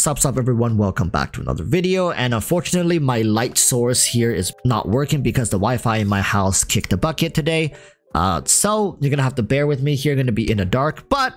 Sups up everyone, welcome back to another video. And unfortunately my light source here is not working because the Wi-Fi in my house kicked the bucket today. So you're gonna have to bear with me here, gonna be in the dark, but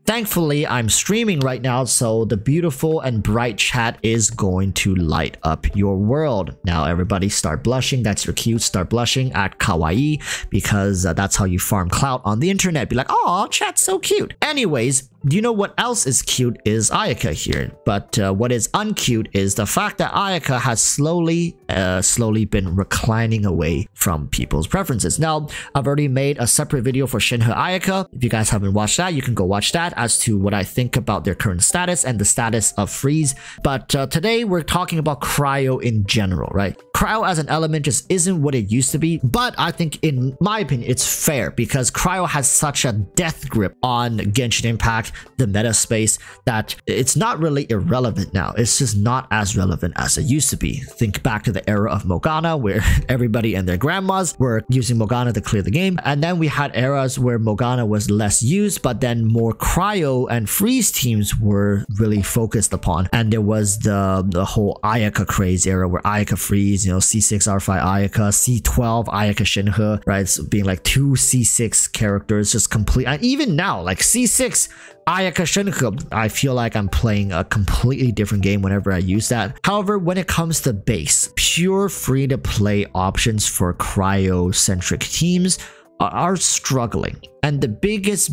thankfully I'm streaming right now, so the beautiful and bright chat is going to light up your world. Now everybody start blushing, that's your cue, start blushing, act kawaii, because that's how you farm clout on the internet. Be like, oh, chat's so cute. Anyways, do you know what else is cute is Ayaka here, but what is uncute is the fact that Ayaka has slowly been reclining away from people's preferences. Now, I've already made a separate video for Shinhe Ayaka. If you guys haven't watched that, you can go watch that as to what I think about their current status and the status of Freeze. But today we're talking about Cryo in general, right? Cryo as an element just isn't what it used to be, but I think in my opinion it's fair because Cryo has such a death grip on Genshin Impact, the meta space, that it's not really irrelevant now. It's just not as relevant as it used to be. Think back to the era of Morgana where everybody and their grandmas were using Morgana to clear the game, and then we had eras where Morgana was less used, but then more Cryo and Freeze teams were really focused upon, and there was the whole Ayaka craze era where Ayaka Freeze, you know, C6 R5 Ayaka, C12 Ayaka Shinhe, right? So being like two C6 characters just complete, and even now like C6 Ayaka Shinhe, I feel like I'm playing a completely different game whenever I use that. However, when it comes to base, pure free-to-play options for cryo-centric teams are struggling. And the biggest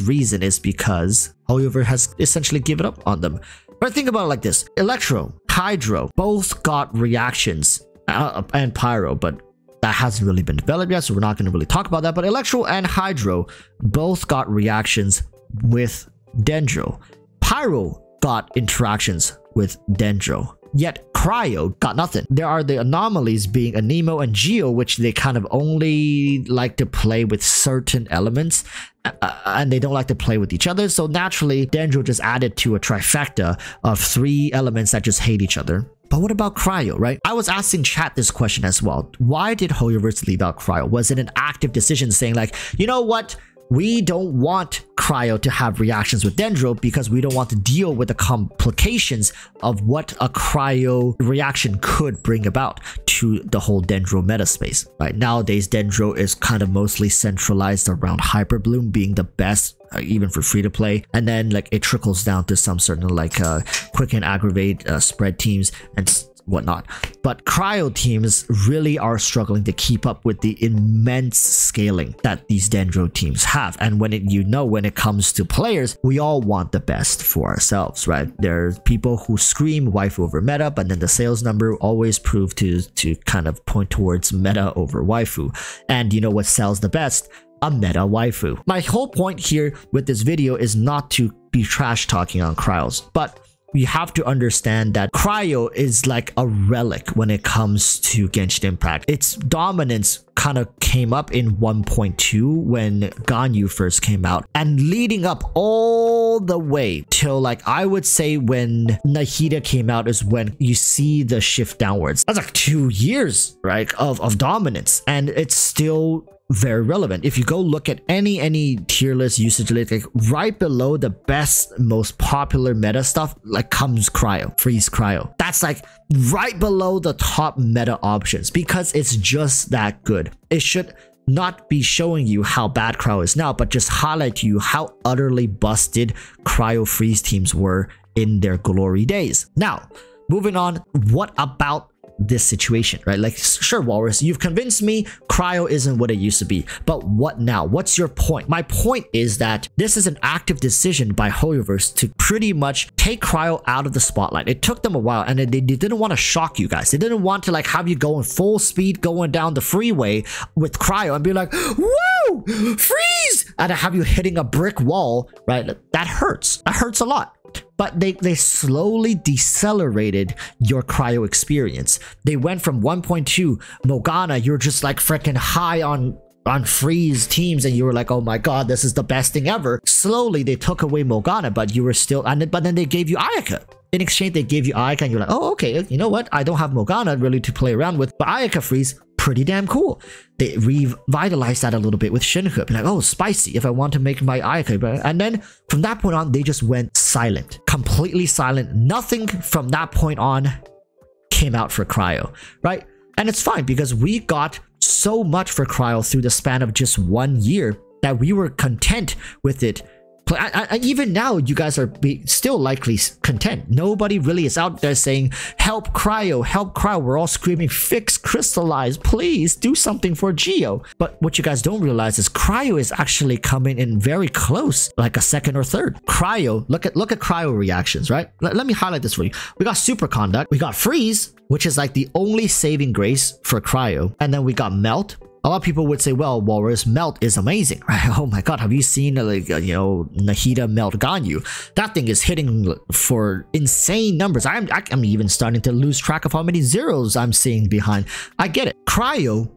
reason is because Hoyover has essentially given up on them. But think about it like this. Electro, Hydro, both got reactions, and Pyro, but that hasn't really been developed yet, so we're not going to really talk about that. But Electro and Hydro both got reactions with Dendro. Pyro got interactions with Dendro, yet Cryo got nothing. There are the anomalies being Anemo and Geo, which they kind of only like to play with certain elements, and they don't like to play with each other. So naturally, Dendro just added to a trifecta of 3 elements that just hate each other. But what about Cryo, right? I was asking chat this question as well. Why did Hoyoverse leave out Cryo? Was it an active decision saying like, you know what? We don't want Cryo to have reactions with Dendro because we don't want to deal with the complications of what a Cryo reaction could bring about to the whole Dendro meta space. Right nowadays, Dendro is kind of mostly centralized around Hyperbloom being the best, even for free to play, and then like it trickles down to some certain like quick and aggravate spread teams and whatnot. But Cryo teams really are struggling to keep up with the immense scaling that these Dendro teams have. And when it comes to players, we all want the best for ourselves, right? There's people who scream waifu over meta, but then the sales number always prove to kind of point towards meta over waifu. And you know what sells the best? A meta waifu. My whole point here with this video is not to be trash talking on Cryos, but you have to understand that Cryo is like a relic when it comes to Genshin Impact. Its dominance kind of came up in 1.2 when Ganyu first came out, and leading up all the way till like I would say when Nahida came out is when you see the shift downwards. That's like 2 years, right, of dominance, and it's still very relevant. If you go look at any tier list usage list, like right below the best, most popular meta stuff, like comes Cryo, Freeze Cryo. That's like right below the top meta options because it's just that good. It should not be showing you how bad Cryo is now, but just highlight to you how utterly busted Cryo Freeze teams were in their glory days. Now, moving on, what about this situation, right? Like, sure, Walrus, you've convinced me Cryo isn't what it used to be, but what now? What's your point? My point is that this is an active decision by Hoyoverse to pretty much take Cryo out of the spotlight. It took them a while, and they didn't want to shock you guys. They didn't want to like have you going full speed going down the freeway with Cryo and be like, whoa, freeze, and have you hitting a brick wall, right? That hurts. That hurts a lot. But they slowly decelerated your Cryo experience. They went from 1.2 Morgana, you're just like freaking high on Freeze teams, and you were like, oh my god, this is the best thing ever. Slowly they took away Morgana, but you were still, but then they gave you Ayaka. In exchange, they gave you Ayaka, and you're like, oh, okay, you know what? I don't have Morgana really to play around with, but Ayaka Freeze, pretty damn cool. They revitalized that a little bit with Shinhook. Like, oh, spicy if I want to make my icon. And then from that point on, they just went silent, completely silent. Nothing from that point on came out for Cryo, right? And it's fine because we got so much for Cryo through the span of just 1 year that we were content with it. Even now, you guys are still likely content. Nobody really is out there saying, help Cryo, help Cryo. We're all screaming, fix Crystallize, please do something for Geo. But what you guys don't realize is Cryo is actually coming in very close, like a second or third. Cryo, look at Cryo reactions, right? Let me highlight this for you. We got Super Conduct, we got Freeze, which is like the only saving grace for Cryo. And then we got Melt. A lot of people would say, well, Walrus, Melt is amazing, right? Oh my god, have you seen, like, you know, Nahida Melt Ganyu? That thing is hitting for insane numbers. I'm even starting to lose track of how many zeros I'm seeing behind. I get it. Cryo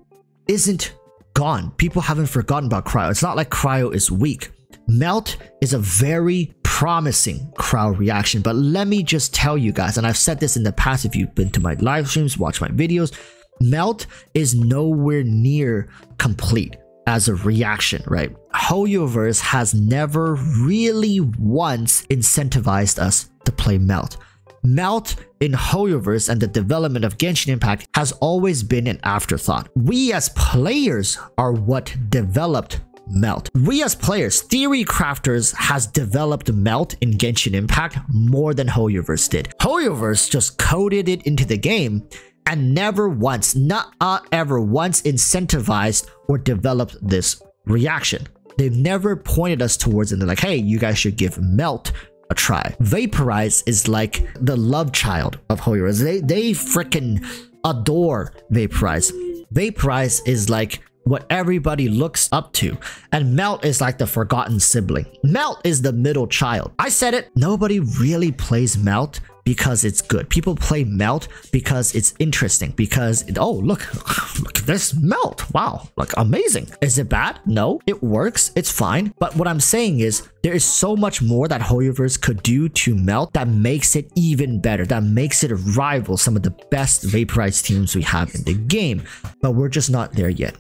isn't gone. People haven't forgotten about Cryo. It's not like Cryo is weak. Melt is a very promising Cryo reaction, but let me just tell you guys, and I've said this in the past if you've been to my live streams, watch my videos, Melt is nowhere near complete as a reaction, right? HoYoverse has never really once incentivized us to play Melt. Melt in HoYoverse and the development of Genshin Impact has always been an afterthought. We as players are what developed Melt. We as players, Theory Crafters has developed Melt in Genshin Impact more than HoYoverse did. HoYoverse just coded it into the game and never once, not ever once incentivized or developed this reaction. They've never pointed us towards it. They're like, hey, you guys should give Melt a try. Vaporize is like the love child of HoYoverse. They freaking adore Vaporize. Vaporize is like what everybody looks up to, and Melt is like the forgotten sibling. Melt is the middle child. I said it, nobody really plays Melt because it's good. People play Melt because it's interesting, because oh, look at this Melt, wow, like amazing. Is it bad? No, it works, it's fine. But what I'm saying is there is so much more that HoYoverse could do to Melt that makes it even better, that makes it rival some of the best Vaporize teams we have in the game, but we're just not there yet.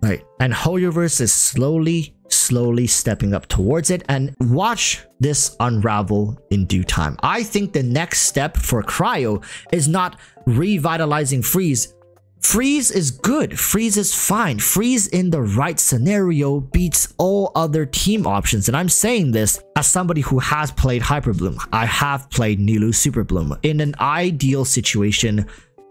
Right, and HoYoverse is slowly stepping up towards it, and watch this unravel in due time. I think the next step for Cryo is not revitalizing Freeze. Freeze is good, Freeze is fine, Freeze in the right scenario beats all other team options, and I'm saying this as somebody who has played Hyper Bloom. I have played Nilou Super Bloom. In an ideal situation,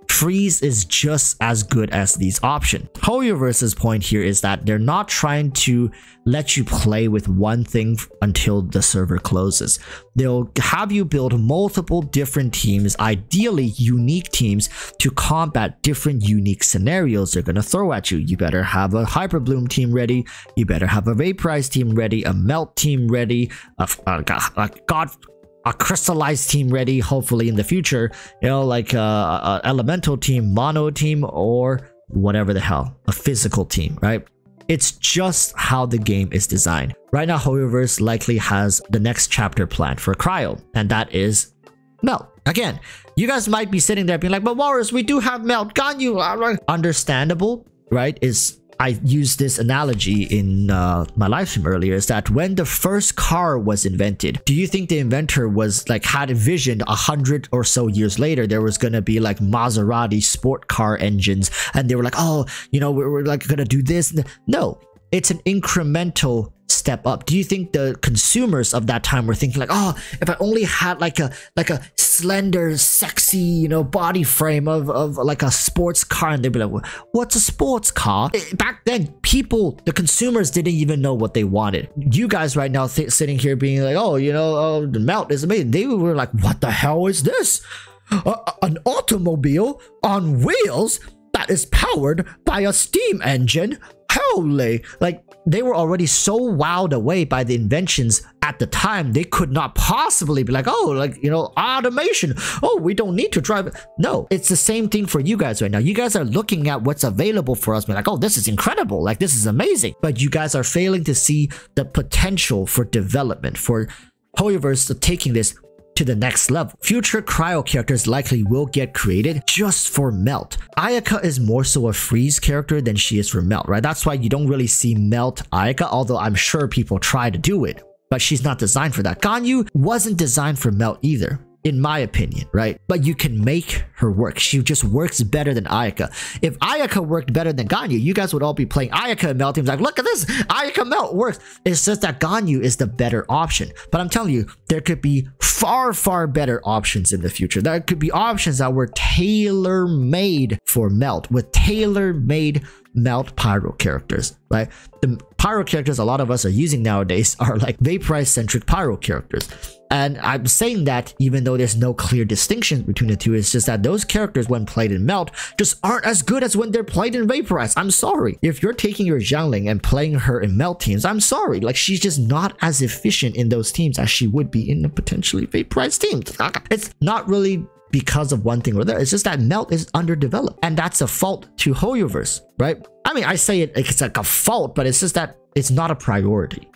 Freeze is just as good as these options. HoYoverse's point here is that they're not trying to let you play with one thing until the server closes. They'll have you build multiple different teams, ideally unique teams, to combat different unique scenarios they're going to throw at you. You better have a Hyper Bloom team ready, you better have a Vaporize team ready, a Melt team ready, a crystallized team ready, hopefully in the future, you know, like a elemental team, mono team, or whatever the hell, a physical team, right? It's just how the game is designed. Right now, HoYoverse likely has the next chapter planned for Cryo, and that is Melt. Again, you guys might be sitting there being like, but Walrus, we do have Melt, Ganyu. Understandable, right? I used this analogy in my live stream earlier, is that when the first car was invented, do you think the inventor was like had envisioned 100 or so years later there was gonna be like Maserati sport car engines, and they were like, oh, you know, we're like gonna do this? No, it's an incremental step up. Do you think the consumers of that time were thinking like, oh, if I only had like a slender, sexy, you know, body frame of like a sports car, and they'd be like, what's a sports car? Back then, people, the consumers, didn't even know what they wanted. You guys right now sitting here being like, oh, you know, oh, the Melt is amazing. They were like, what the hell is this? An automobile on wheels that is powered by a steam engine? Holy, like they were already so wowed away by the inventions at the time, they could not possibly be like, oh, like, you know, automation, oh, we don't need to drive. No, it's the same thing for you guys right now. You guys are looking at what's available for us, being like, oh, this is incredible, like this is amazing, but you guys are failing to see the potential for development, for HoYoverse taking this to the next level. Future Cryo characters likely will get created just for Melt. Ayaka is more so a freeze character than she is for Melt, right? That's why you don't really see Melt Ayaka, although I'm sure people try to do it, but she's not designed for that. Ganyu wasn't designed for Melt either, in my opinion, right? But you can make her work. She just works better than Ayaka. If Ayaka worked better than Ganyu, you guys would all be playing Ayaka and Melt teams like, look at this, Ayaka Melt works. It's just that Ganyu is the better option. But I'm telling you, there could be far, far better options in the future. There could be options that were tailor-made for Melt, with tailor-made Melt Pyro characters, right? The Pyro characters a lot of us are using nowadays are like Vaporize-centric Pyro characters. And I'm saying that even though there's no clear distinction between the two, it's just that those characters when played in Melt just aren't as good as when they're played in Vaporize. I'm sorry. If you're taking your Xiangling and playing her in Melt teams, I'm sorry. Like, she's just not as efficient in those teams as she would be in the potentially Vaporize teams. It's not really because of one thing or the other. It's just that Melt is underdeveloped, and that's a fault to Hoyoverse, right? I mean, I say it's like a fault, but it's just that it's not a priority.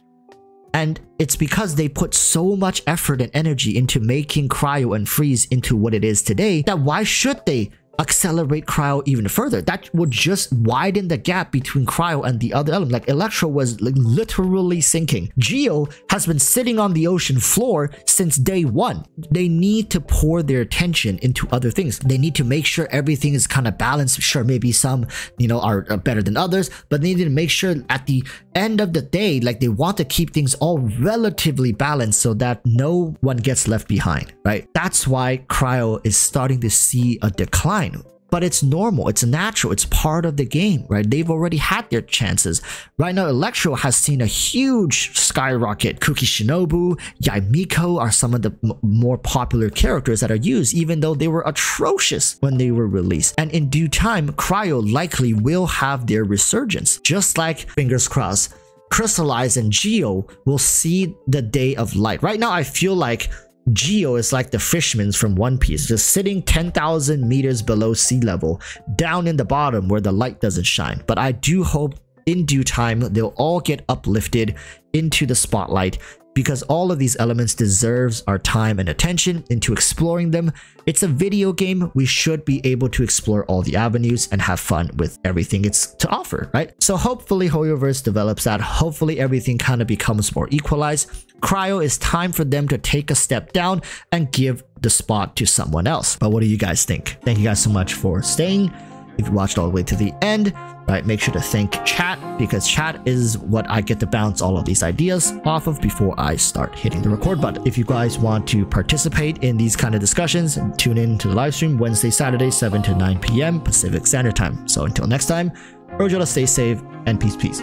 And it's because they put so much effort and energy into making Cryo and Freeze into what it is today, that why should they accelerate Cryo even further? That would just widen the gap between Cryo and the other element. Like, Electro was like literally sinking. Geo has been sitting on the ocean floor since day one. They need to pour their attention into other things. They need to make sure everything is kind of balanced. Sure, maybe some, you know, are better than others, but they need to make sure at the end of the day, like, they want to keep things all relatively balanced so that no one gets left behind, right? That's why Cryo is starting to see a decline. But it's normal, it's natural, it's part of the game, right? They've already had their chances. Right now, Electro has seen a huge skyrocket. Kuki Shinobu, Yaimiko are some of the more popular characters that are used, even though they were atrocious when they were released. And in due time, Cryo likely will have their resurgence. Just like, fingers crossed, Crystallize and Geo will see the day of light. Right now, I feel like Geo is like the fishmen from One Piece, just sitting 10,000 meters below sea level, down in the bottom where the light doesn't shine. But I do hope in due time they'll all get uplifted into the spotlight, because all of these elements deserves our time and attention into exploring them. It's a video game. We should be able to explore all the avenues and have fun with everything it's to offer, right? So hopefully Hoyoverse develops that. Hopefully everything kind of becomes more equalized. Cryo, is time for them to take a step down and give the spot to someone else. But what do you guys think? Thank you guys so much for staying. If you watched all the way to the end, right, make sure to thank chat, because chat is what I get to bounce all of these ideas off of before I start hitting the record button. If you guys want to participate in these kind of discussions, tune in to the live stream Wednesday, Saturday, 7 to 9 p.m. Pacific Standard Time. So until next time, urge you all to stay safe and peace.